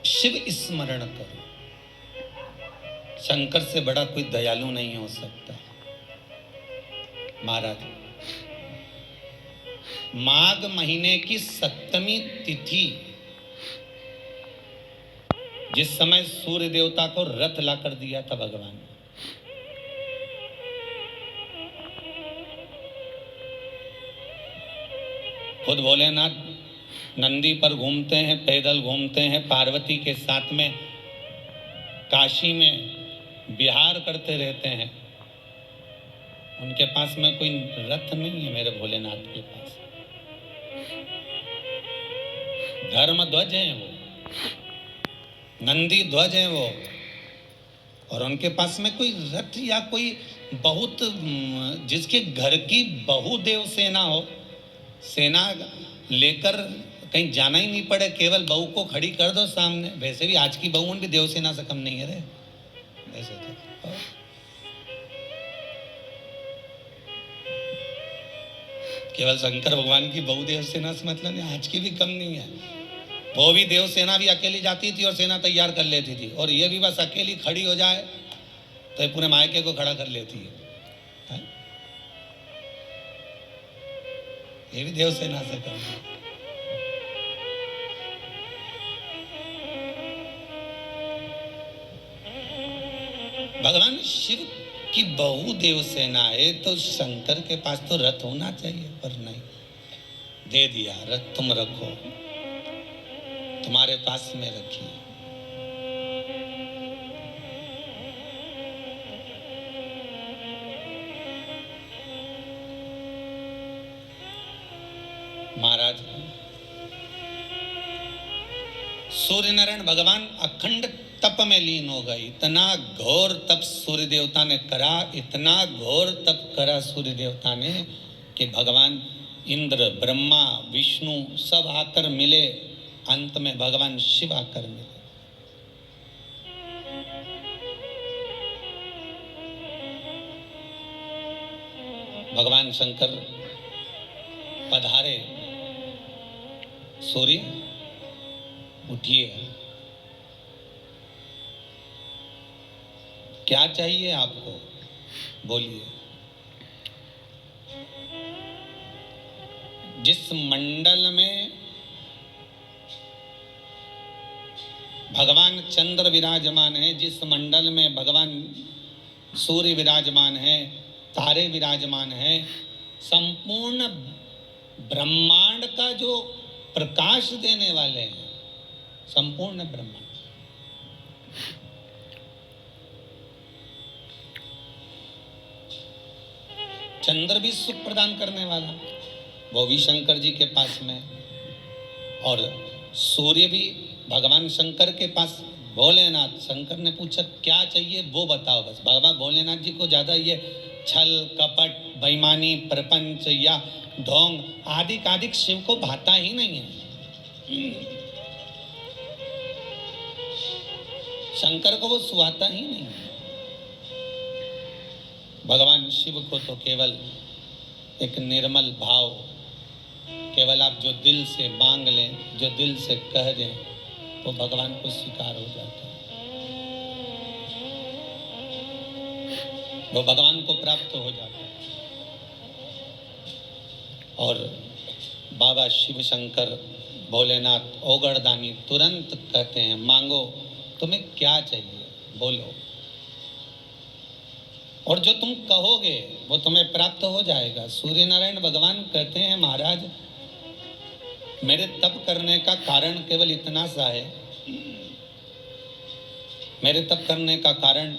शिव स्मरण करो। शंकर से बड़ा कोई दयालु नहीं हो सकता। महाराज, माघ महीने की 7वीं तिथि जिस समय सूर्य देवता को रथ ला कर दिया था भगवान ने, खुद भोलेनाथ नंदी पर घूमते हैं, पैदल घूमते हैं, पार्वती के साथ में काशी में विहार करते रहते हैं। उनके पास में कोई रथ नहीं है मेरे भोलेनाथ के पास। धर्म ध्वज हैं वो, नंदी ध्वज हैं वो, और उनके पास में कोई रथ या कोई बहुत जिसके घर की बहुदेव सेना हो, सेना लेकर कहीं जाना ही नहीं पड़े, केवल बहू को खड़ी कर दो सामने। वैसे भी आज की बहुओं भी देव सेना से कम नहीं है रे, वैसे तो केवल शंकर भगवान की बहुदेव सेना से मतलब नहीं, आज की भी कम नहीं है। वो भी देव सेना भी अकेली जाती थी और सेना तैयार कर लेती थी, और ये भी बस अकेली खड़ी हो जाए तो पूरे मायके को खड़ा कर लेती है। ये भी देव सेना से कम है। भगवान शिव की बहुदेव सेना है तो शंकर के पास तो रथ होना चाहिए, पर नहीं, दे दिया रथ, तुम रखो, तुम्हारे पास में रखिए। महाराज, सूर्य नारायण भगवान अखंड तप में लीन हो गए। इतना घोर तप सूर्य देवता ने करा, इतना घोर तप करा सूर्य देवता ने कि भगवान इंद्र, ब्रह्मा, विष्णु सब आकर मिले। अंत में भगवान शिव आकर मिले। भगवान शंकर पधारे, सूर्य उठिए, क्या चाहिए आपको, बोलिए। जिस मंडल में भगवान चंद्र विराजमान है, जिस मंडल में भगवान सूर्य विराजमान है, तारे विराजमान है, संपूर्ण ब्रह्मांड का जो प्रकाश देने वाले हैं, संपूर्ण ब्रह्मांड, चंद्र भी सुख प्रदान करने वाला, वो भी शंकर जी के पास में, और सूर्य भी भगवान शंकर के पास। भोलेनाथ, शंकर ने पूछा क्या चाहिए वो बताओ बस। बाबा भोलेनाथ जी को ज्यादा ये छल कपट, बेईमानी, प्रपंच या ढोंग आदि शिव को भाता ही नहीं है। शंकर को वो सुहाता ही नहीं है। भगवान शिव को तो केवल एक निर्मल भाव, केवल आप जो दिल से मांग लें, जो दिल से कह दें, तो भगवान को स्वीकार हो जाता है, वो भगवान को प्राप्त हो जाता है। और बाबा शिव शंकर भोलेनाथ ओगड़दानी तुरंत कहते हैं, मांगो, तुम्हें क्या चाहिए बोलो, और जो तुम कहोगे वो तुम्हें प्राप्त हो जाएगा। सूर्य नारायण भगवान कहते हैं, महाराज मेरे तप करने का कारण केवल इतना सा है, मेरे तप करने का कारण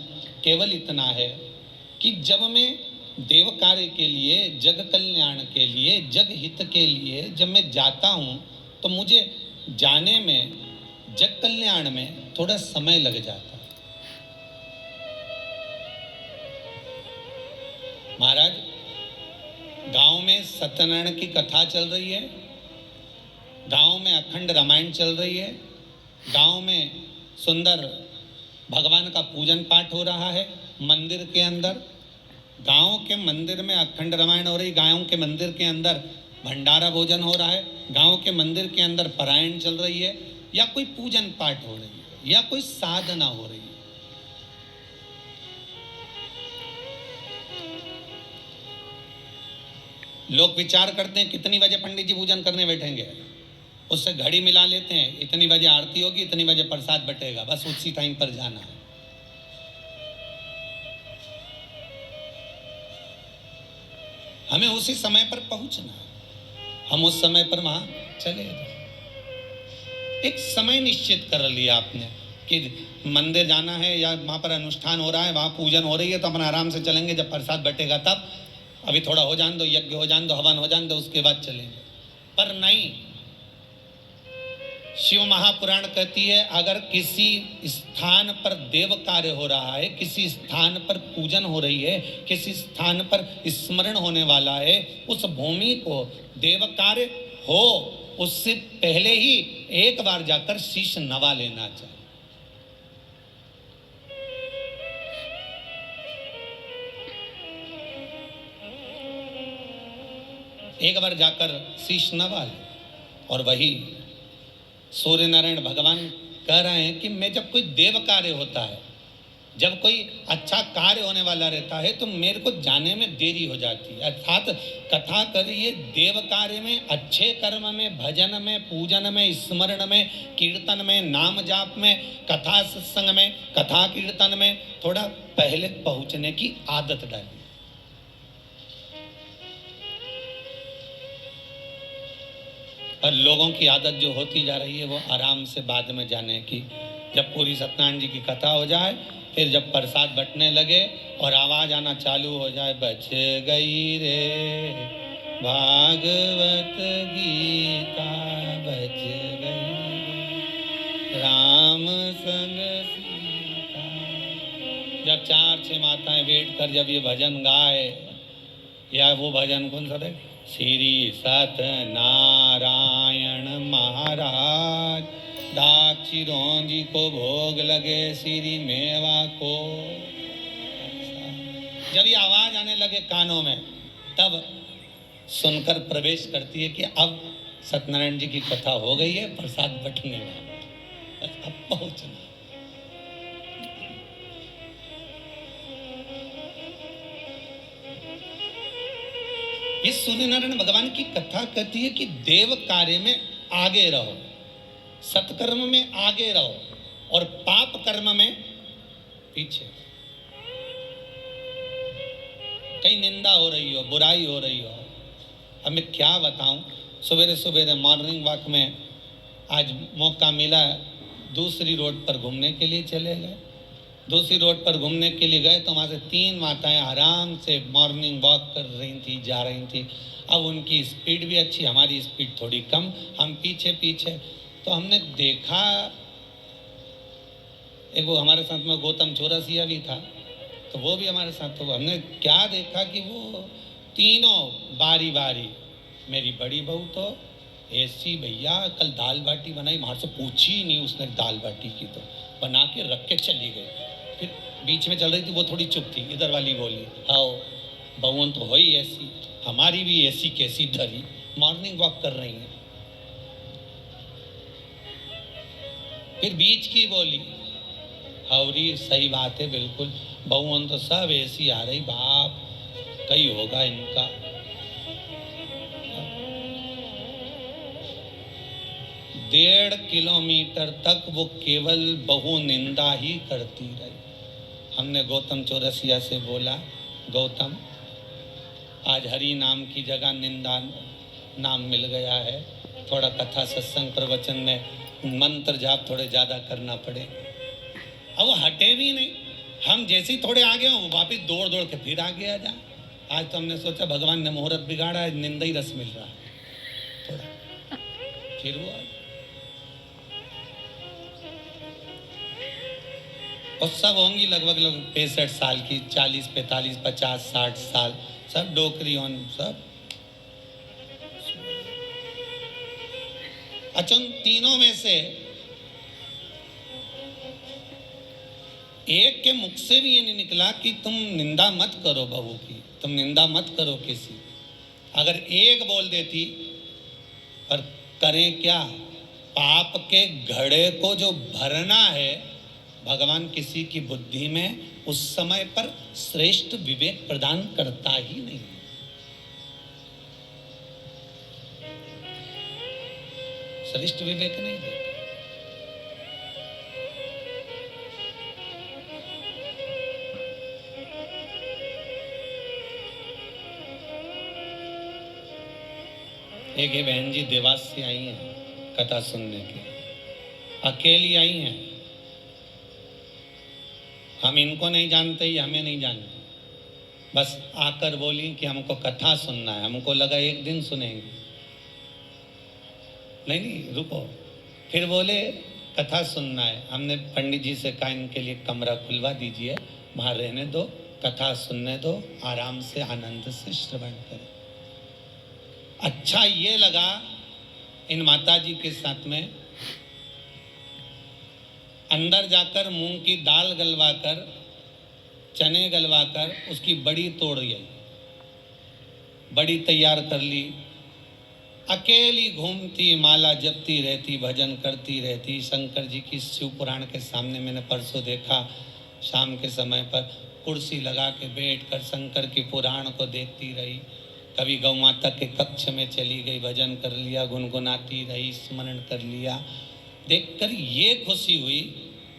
केवल इतना है कि जब मैं देव कार्य के लिए, जग कल्याण के लिए, जग हित के लिए जब मैं जाता हूँ तो मुझे जाने में, जग कल्याण में थोड़ा समय लग जाता है। महाराज, गांव में सत्यनारायण की कथा चल रही है, गांव में अखंड रामायण चल रही है, गांव में सुंदर भगवान का पूजन पाठ हो रहा है मंदिर के अंदर, गांव के मंदिर में अखंड रामायण हो रही, गांव के मंदिर के अंदर भंडारा भोजन हो रहा है, गांव के मंदिर के अंदर पारायण चल रही है, या कोई पूजन पाठ हो रही है। है या कोई साधना हो रही है। लोग विचार करते हैं कितनी बजे पंडित जी पूजन करने बैठेंगे, उससे घड़ी मिला लेते हैं, इतनी बजे आरती होगी, इतनी बजे प्रसाद बटेगा, बस उसी टाइम पर जाना है। हमें उसी समय पर पहुंचना है, हम उस समय पर वहां चले जाए। एक समय निश्चित कर लिया आपने कि मंदिर जाना है या वहां पर अनुष्ठान हो रहा है, वहां पूजन हो रही है, तो अपन आराम से चलेंगे, जब प्रसाद बटेगा तब, अभी थोड़ा हो जाने दो, यज्ञ हो जाने दो, हवन हो जाने दो, उसके बाद चलेंगे। पर नहीं, शिव महापुराण कहती है अगर किसी स्थान पर देव कार्य हो रहा है, किसी स्थान पर पूजन हो रही है, किसी स्थान पर स्मरण होने वाला है, उस भूमि को देव कार्य हो उससे पहले ही एक बार जाकर शीश नवा लेना चाहिए। एक बार जाकर शीश नवा ले। और वही सूर्य नारायण भगवान कह रहे हैं कि मैं जब कोई देव कार्य होता है, जब कोई अच्छा कार्य होने वाला रहता है, तो मेरे को जाने में देरी हो जाती है। अर्थात कथा करिए देव कार्य में, अच्छे कर्म में, भजन में, पूजन में, स्मरण में, कीर्तन में, नाम जाप में, कथा सत्संग में, कथा कीर्तन में थोड़ा पहले पहुंचने की आदत डालिए। और लोगों की आदत जो होती जा रही है वो आराम से बाद में जाने की। जब पूरी सत्यनारायण जी की कथा हो जाए, फिर जब प्रसाद बटने लगे और आवाज आना चालू हो जाए, बच गई रे भागवत गीता, बच गई राम संग सीता। जब 4-6 माताएं बैठ कर जब ये भजन गाए, या वो भजन कौन सा थे, श्री सत्यनारायण महाराज दाक्षिरोंजी को भोग लगे श्री मेवा को। जब ये आवाज आने लगे कानों में, तब सुनकर प्रवेश करती है कि अब सत्यनारायण जी की कथा हो गई है, प्रसाद बटने वाला, अब पहुंचना। ये सूर्यनारायण भगवान की कथा कहती है कि देव कार्य में आगे रहो, सत्कर्म में आगे रहो और पाप कर्म में पीछे। कहीं निंदा हो रही हो, बुराई हो रही हो, अब मैं क्या बताऊं। सवेरे सवेरे मॉर्निंग वॉक में आज मौका मिला, दूसरी रोड पर घूमने के लिए चले गए। दूसरी रोड पर घूमने के लिए गए तो वहाँ से 3 माताएं आराम से मॉर्निंग वॉक कर रही थी, जा रही थी। अब उनकी स्पीड भी अच्छी, हमारी स्पीड थोड़ी कम, हम पीछे पीछे। तो हमने देखा, एक वो हमारे साथ में गौतम चौरसिया भी था, तो वो भी हमारे साथ। तो हमने क्या देखा कि वो तीनों बारी बारी, मेरी बड़ी बहू तो ऐसी, भैया कल दाल बाटी बनाई, वहाँ से पूछी ही नहीं उसने, दाल बाटी की तो बना के रख के चली गई। फिर बीच में चल रही थी, वो थोड़ी चुप थी, इधर वाली बोली, हाँ बहुन तो हो ही ऐसी, हमारी भी ऐसी कैसी धरी, मॉर्निंग वॉक कर रही है। फिर बीच की बोली, हवरी सही बात है बिल्कुल, बहुन तो सब ऐसी आ रही, बाप कहीं होगा इनका। 1.5 किलोमीटर तक वो केवल बहु निंदा ही करती रही। हमने गौतम चौरसिया से बोला, गौतम आज हरि नाम की जगह निंदा नाम मिल गया है, थोड़ा कथा सत्संग प्रवचन में मंत्र जाप थोड़े ज़्यादा करना पड़े। अब वो हटे भी नहीं, हम जैसे ही थोड़े आगे हों वापिस दौड़ दौड़ के फिर आगे आ जा। आज तो हमने सोचा भगवान ने मुहूर्त बिगाड़ा है, निंदा ही रस मिल रहा है थोड़ा, फिर वो और सब होंगी लगभग 65 साल की, 40, 45, 50, 60 साल, सब डोकरी हों सब। अच्छा, उन तीनों में से एक के मुख से भी ये नहीं निकला कि तुम निंदा मत करो बहू की, तुम निंदा मत करो किसी। अगर एक बोल देती, पर करें क्या, पाप के घड़े को जो भरना है, भगवान किसी की बुद्धि में उस समय पर श्रेष्ठ विवेक प्रदान करता ही नहीं। श्रेष्ठ विवेक नहीं देता। एक ये बहन जी देवास से आई हैं कथा सुनने के, अकेली आई हैं। हम इनको नहीं जानते, ये हमें नहीं जानते, बस आकर बोली कि हमको कथा सुनना है। हमको लगा एक दिन सुनेंगे, नहीं रुको। फिर बोले कथा सुनना है। हमने पंडित जी से कहा इनके लिए कमरा खुलवा दीजिए, वहाँ रहने दो, कथा सुनने दो, आराम से आनंद से श्रवण करें। अच्छा ये लगा इन माता जी के साथ में अंदर जाकर मूंग की दाल गलवाकर, चने गलवाकर उसकी बड़ी तोड़ गई, बड़ी तैयार कर ली। अकेली घूमती, माला जपती रहती, भजन करती रहती। शंकर जी की शिव पुराण के सामने मैंने परसों देखा, शाम के समय पर कुर्सी लगा के बैठकर शंकर की पुराण को देखती रही। कभी गौ माता के कक्ष में चली गई, भजन कर लिया, गुनगुनाती रही, स्मरण कर लिया। देखकर ये खुशी हुई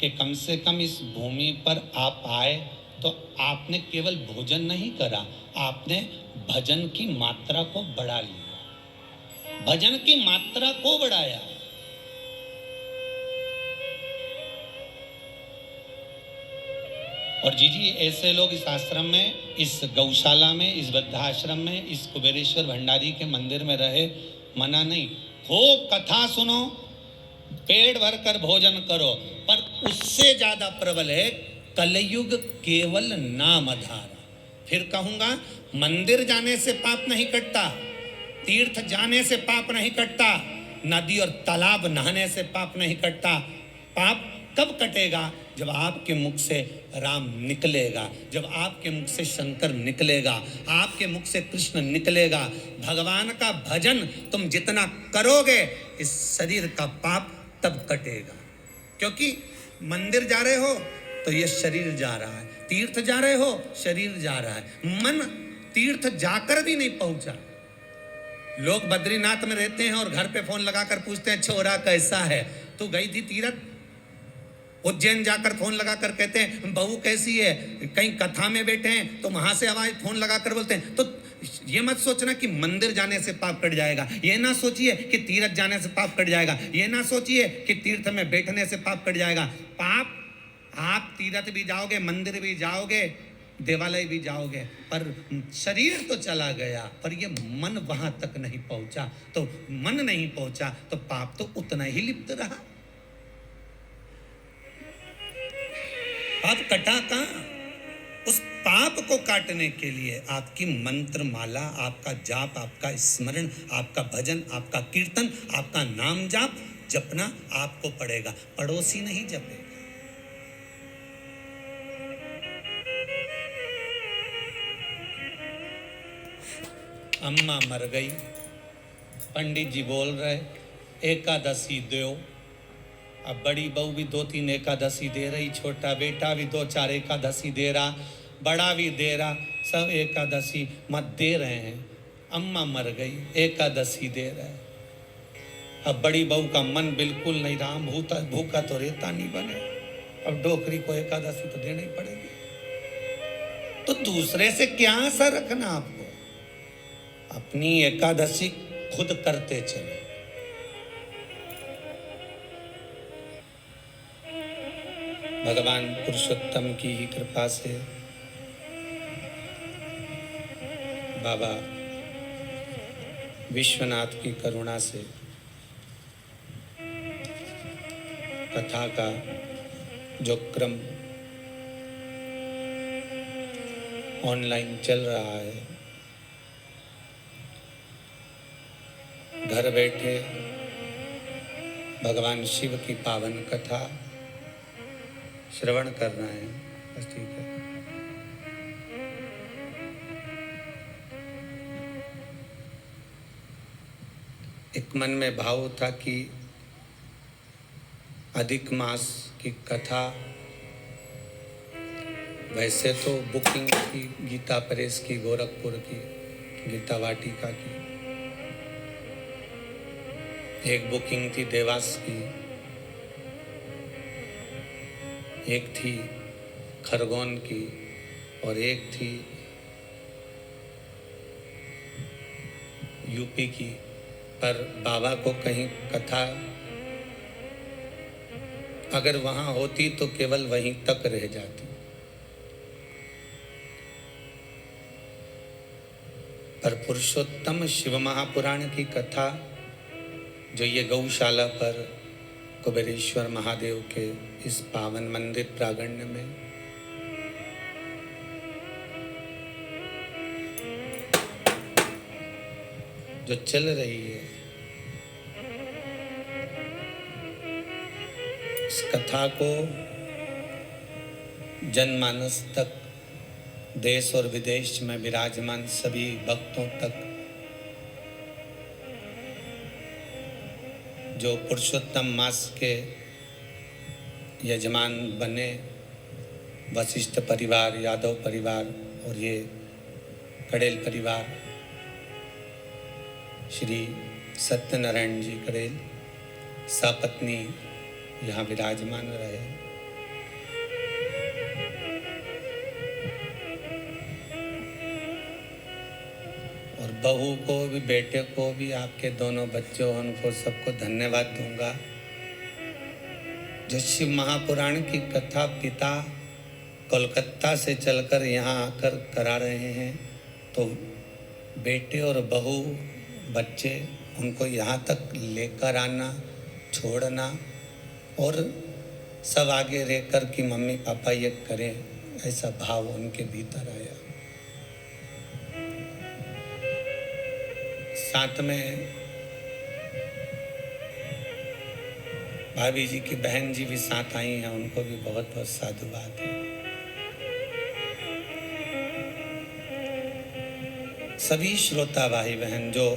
कि कम से कम इस भूमि पर आप आए तो आपने केवल भोजन नहीं करा, आपने भजन की मात्रा को बढ़ा लिया, भजन की मात्रा को बढ़ाया। और जी ऐसे लोग इस आश्रम में, इस गौशाला में, इस वृद्धाश्रम में, इस कुबेरेश्वर भंडारी के मंदिर में रहे, मना नहीं। खूब कथा सुनो, पेट भर कर भोजन करो, पर उससे ज्यादा प्रबल है कलयुग केवल नाम आधार। फिर कहूंगा, मंदिर जाने से पाप नहीं कटता, तीर्थ जाने से पाप नहीं कटता, नदी और तालाब नहाने से पाप नहीं कटता। पाप कब कटेगा? जब आपके मुख से राम निकलेगा, जब आपके मुख से शंकर निकलेगा, आपके मुख से कृष्ण निकलेगा। भगवान का भजन तुम जितना करोगे, इस शरीर का पाप तब कटेगा। क्योंकि मंदिर जा रहे हो तो ये शरीर जा रहा है, तीर्थ जा रहे हो शरीर जा रहा है, मन तीर्थ जाकर भी नहीं पहुंचा। लोग बद्रीनाथ में रहते हैं और घर पे फोन लगाकर पूछते हैं छोरा कैसा है, तू गई थी तीर्थ? उज्जैन जाकर फोन लगाकर कहते हैं बहू कैसी है। कहीं कथा में बैठे हैं तो वहां से आवाज फोन लगाकर बोलते हैं। तो ये मत सोचना कि मंदिर जाने से पाप कट जाएगा, ये ना सोचिए कि तीर्थ जाने से पाप कट जाएगा, ये ना सोचिए कि तीर्थ में बैठने से पाप कट जाएगा। पाप, आप तीर्थ भी जाओगे, मंदिर भी जाओगे, देवालय भी जाओगे, पर शरीर तो चला गया, पर ये मन वहां तक नहीं पहुंचा। तो मन नहीं पहुंचा तो पाप तो उतना ही लिप्त रहा। अब कटा कहां? उस पाप को काटने के लिए आपकी मंत्र माला, आपका जाप, आपका स्मरण, आपका भजन, आपका कीर्तन, आपका नाम जाप जपना आपको पड़ेगा, पड़ोसी नहीं जपेगा। अम्मा मर गई, पंडित जी बोल रहे एकादशी दो। अब बड़ी बहू भी 2-3 एकादशी दे रही, छोटा बेटा भी 2-4 एकादशी दे रहा, बड़ा भी दे रहा, सब एकादशी मत दे रहे हैं। अम्मा मर गई, एकादशी दे रहे। अब बड़ी बहू का मन बिल्कुल नहीं रहा, भूखा तो रेता नहीं बने, अब डोकरी को एकादशी तो देनी पड़ेगी। तो दूसरे से क्या आशा रखना आपको? अपनी एकादशी खुद करते चले। भगवान पुरुषोत्तम की ही कृपा से, बाबा विश्वनाथ की करुणा से कथा का जो क्रम ऑनलाइन चल रहा है, घर बैठे भगवान शिव की पावन कथा श्रवण करना है, बस ठीक है। एक मन में भाव था कि अधिक मास की कथा वैसे तो बुकिंग थी गीता प्रेस की, गोरखपुर की, गीता वाटिका की। एक बुकिंग थी देवास की, एक थी खरगोन की, और एक थी यूपी की। पर बाबा को कहीं कथा अगर वहां होती तो केवल वहीं तक रह जाती। पर पुरुषोत्तम शिव महापुराण की कथा जो ये गौशाला पर कुबेरेश्वर महादेव के इस पावन मंदिर प्रांगण में जो चल रही है, इस कथा को जनमानस तक, देश और विदेश में विराजमान सभी भक्तों तक जो पुरुषोत्तम मास के यजमान बने, वशिष्ठ परिवार, यादव परिवार और ये कड़ेल परिवार, श्री सत्यनारायण जी कड़ेल सपत्नी यहाँ विराजमान रहे। और बहू को भी, बेटे को भी, आपके दोनों बच्चों, उनको सबको धन्यवाद दूंगा जो शिव महापुराण की कथा पिता कोलकाता से चलकर यहाँ आकर करा रहे हैं। तो बेटे और बहू, बच्चे, उनको यहाँ तक लेकर आना, छोड़ना और सब आगे रहकर कि मम्मी पापा ये करें, ऐसा भाव उनके भीतर आया। साथ में भाभी जी की बहन जी भी साथ आई हैं, उनको भी बहुत बहुत साधुवाद है। सभी श्रोता भाई बहन जो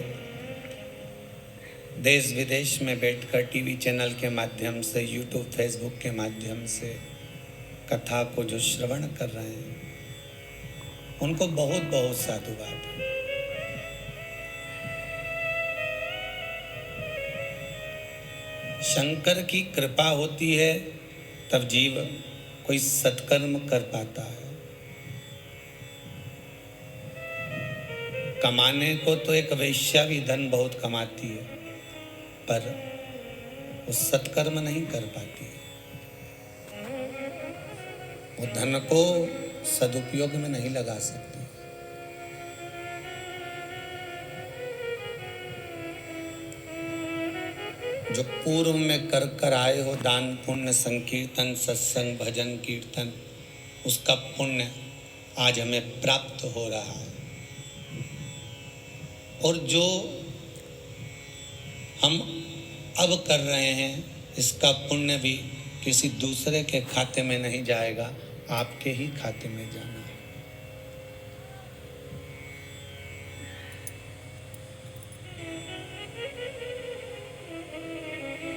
देश विदेश में बैठकर टीवी चैनल के माध्यम से, यूट्यूब फेसबुक के माध्यम से कथा को जो श्रवण कर रहे हैं, उनको बहुत बहुत साधुवाद। शंकर की कृपा होती है तब जीव कोई सत्कर्म कर पाता है। कमाने को तो एक वैश्या भी धन बहुत कमाती है, पर वो सत्कर्म नहीं कर पाती है, वो धन को सदुपयोग में नहीं लगा सकती। जो पूर्व में कर कर आए हो दान पुण्य, संकीर्तन, सत्संग, भजन, कीर्तन, उसका पुण्य आज हमें प्राप्त हो रहा है। और जो हम अब कर रहे हैं, इसका पुण्य भी किसी दूसरे के खाते में नहीं जाएगा, आपके ही खाते में जाना है।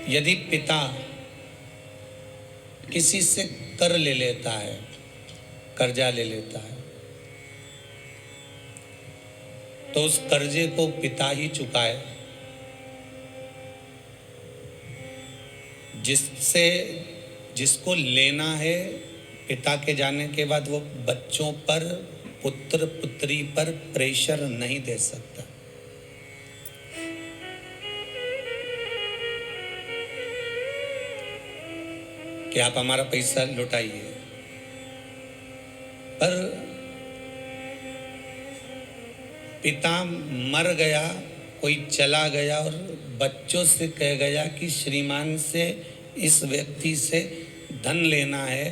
यदि पिता किसी से कर ले लेता है, कर्जा ले लेता है, तो उस कर्जे को पिता ही चुकाए, जिसको लेना है पिता के जाने के बाद वो बच्चों पर, पुत्र पुत्री पर प्रेशर नहीं दे सकता। कि आप हमारा पैसा लौटाइए, पर पिता मर गया, कोई चला गया और बच्चों से कह गया कि श्रीमान से, इस व्यक्ति से धन लेना है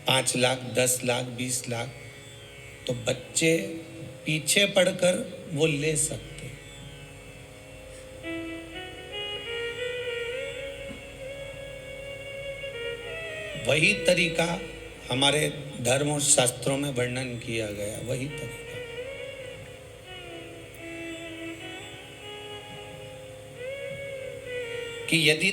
5 लाख, 10 लाख, 20 लाख, तो बच्चे पीछे पड़कर वो ले सकते। वही तरीका हमारे धर्म और शास्त्रों में वर्णन किया गया, वही तरीका। कि यदि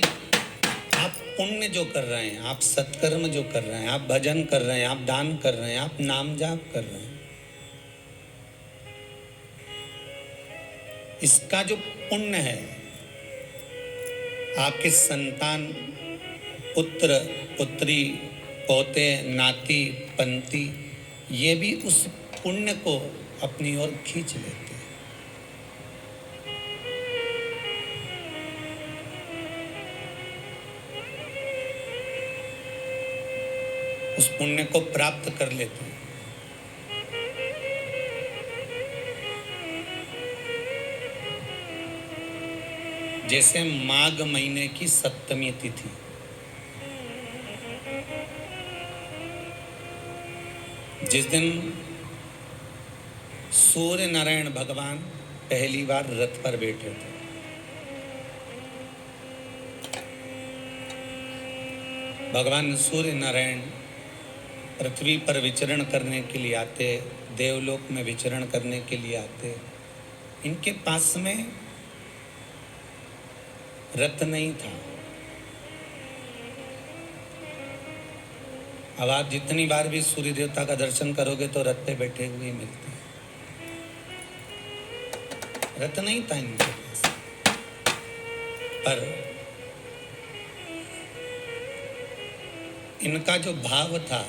आप पुण्य जो कर रहे हैं, आप सत्कर्म जो कर रहे हैं, आप भजन कर रहे हैं, आप दान कर रहे हैं, आप नाम जाप कर रहे हैं, इसका जो पुण्य है, आपके संतान, पुत्र पुत्री, पोते नाती पंती, ये भी उस पुण्य को अपनी ओर खींच लेते हैं। उस पुण्य को प्राप्त कर लेते हैं। जैसे माघ महीने की सप्तमी तिथि, जिस दिन सूर्य नारायण भगवान पहली बार रथ पर बैठे थे, भगवान सूर्य नारायण पृथ्वी पर विचरण करने के लिए आते, देवलोक में विचरण करने के लिए आते। इनके पास में रथ नहीं था। अब आप जितनी बार भी सूर्य देवता का दर्शन करोगे तो रथ पे बैठे हुए मिलते हैं। रथ नहीं था इनके पास, पर इनका जो भाव था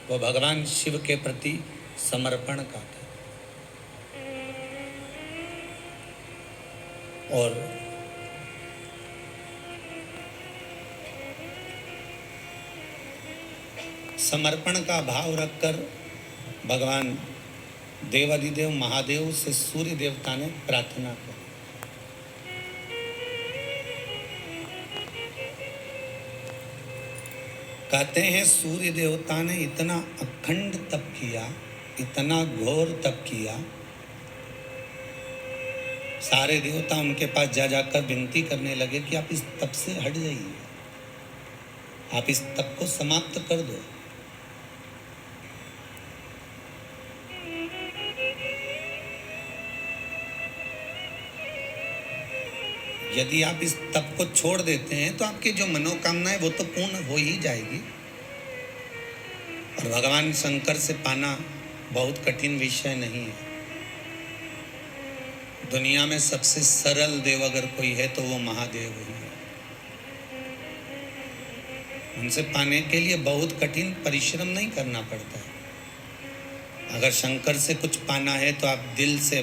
वो भगवान शिव के प्रति समर्पण का था। और समर्पण का भाव रखकर भगवान देवाधिदेव महादेव से सूर्य देवता ने प्रार्थना की। कहते हैं सूर्य देवता ने इतना अखंड तप किया, इतना घोर तप किया, सारे देवता उनके पास जा जाकर विनती करने लगे कि आप इस तप से हट जाइए, आप इस तप को समाप्त कर दो। यदि आप इस तप को छोड़ देते हैं तो आपकी जो मनोकामना है वो तो पूर्ण हो ही जाएगी। और भगवान शंकर से पाना बहुत कठिन विषय नहीं है। दुनिया में सबसे सरल देव अगर कोई है तो वो महादेव ही है। उनसे पाने के लिए बहुत कठिन परिश्रम नहीं करना पड़ता है। अगर शंकर से कुछ पाना है तो आप दिल से